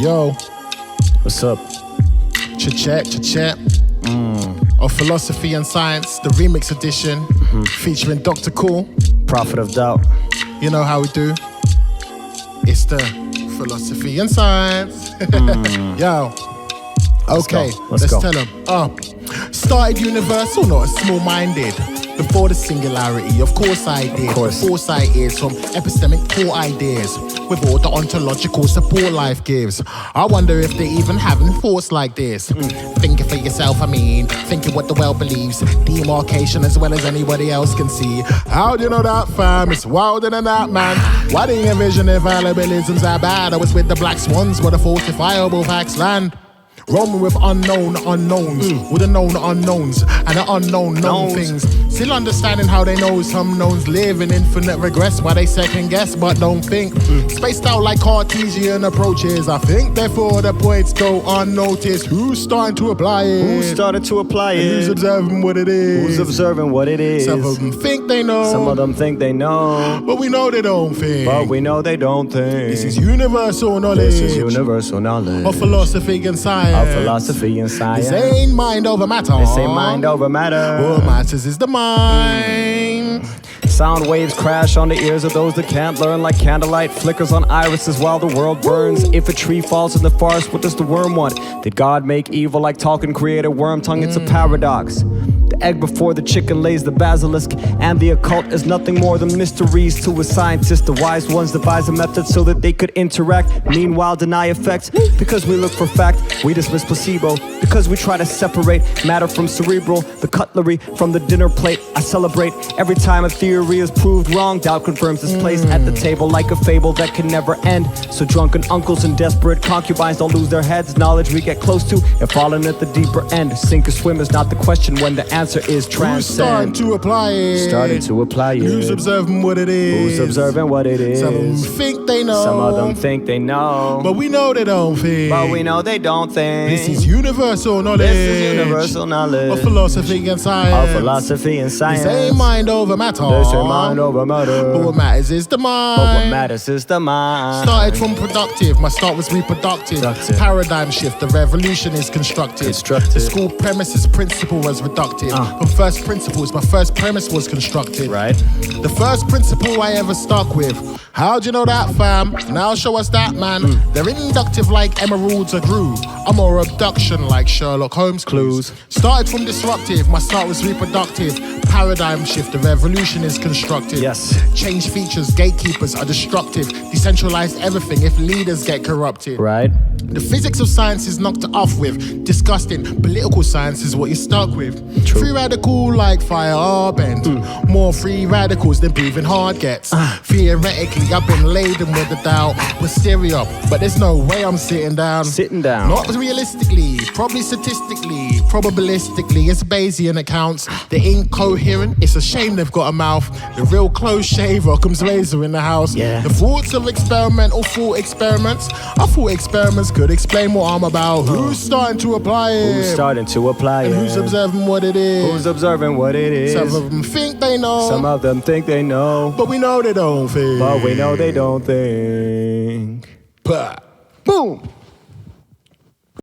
Yo, What's up? cha-chat. Of Philosophy and Science, the remix edition, featuring Dr Koul. Prophet of Doubt. You know how we do. It's the Philosophy and Science. Yo. Okay, Let's go. tell them. Started universal, not small-minded. Before the singularity, of course I did. Of course. The foresight is from epistemic poor ideas, with all the ontological support life gives. I wonder if they even having thoughts like this. Thinking for yourself, I mean, thinking what the world believes. Demarcation as well as anybody else can see. How do you know that, fam? It's wilder than that, man. Why do you envision if albinisms are bad? I was with the black swans where the falsifiable facts land. Roaming with unknown unknowns, with the known unknowns and the unknown known things. Still understanding how they know some knowns live in infinite regress while they second guess but don't think. Spaced out like Cartesian approaches. I think therefore the points go unnoticed. Who's starting to apply it? Who started to apply And it? who's observing what it is? Who's observing what it is? Some of them think they know. Some of them think they know. But we know they don't think. But we know they don't think. This is universal knowledge. This is universal knowledge. Of philosophy and science. Of philosophy and science. This ain't mind over matter. This ain't mind over matter. What matters is the mind. Sound waves crash on the ears of those that can't learn, like candlelight flickers on irises while the world burns. If a tree falls in the forest, what does the worm want? Did God make evil like talking create a worm tongue? It's a paradox. The egg before the chicken lays the basilisk, and the occult is nothing more than mysteries to a scientist. The wise ones devise a method so that they could interact, meanwhile deny effects. Because we look for fact, we dismiss placebo. Because we try to separate matter from cerebral, the cutlery from the dinner plate. I celebrate every time a theory is proved wrong. Doubt confirms its place at the table like a fable that can never end. So drunken uncles and desperate concubines don't lose their heads. Knowledge we get close to and falling at the deeper end. Sink or swim is not the question when the answer is transcend. Who's starting to apply it? Started to apply it. Who's observing what it is? Who's observing what it is? Some of them think they know. Some of them think they know. But we know they don't think. But we know they don't think. This is universal knowledge. This is universal knowledge. Of philosophy and science. Of philosophy and science. This ain't mind over matter. This ain't mind over matter. But what matters is the mind. But what matters is the mind. Started from productive, my start was reproductive. Productive. Paradigm shift, the revolution is constructive. Constructive. The school premises principle was reductive. From first principles, my first premise was constructed. Right. The first principle I ever stuck with. How'd you know that, fam? Now show us that, man. They're inductive like emeralds are groove. I'm more abduction like Sherlock Holmes clues. Started from disruptive, my start was reproductive. Paradigm shift, the revolution is constructive. Yes. Change features, gatekeepers are destructive. Decentralized everything if leaders get corrupted. Right. The physics of science is knocked off with. Disgusting. Political science is what you're stuck with. True. Free radical like fire are bent. More free radicals than breathing hard gets. Theoretically, I've been laden with the doubt. Posterior, but there's no way I'm sitting down. Sitting down. Not realistically, probably statistically, probabilistically, it's Bayesian accounts. The incoherent, it's a shame they've got a mouth. The real close shaver comes razor in the house. Yeah. The thoughts of experimental thought experiments. I thought experiments could explain what I'm about. Who's starting to apply it? Who's starting to apply And it? who's observing what it is? Who's observing what it is? Some of them think they know. Some of them think they know. But we know they don't think. But we know they don't think. Boom.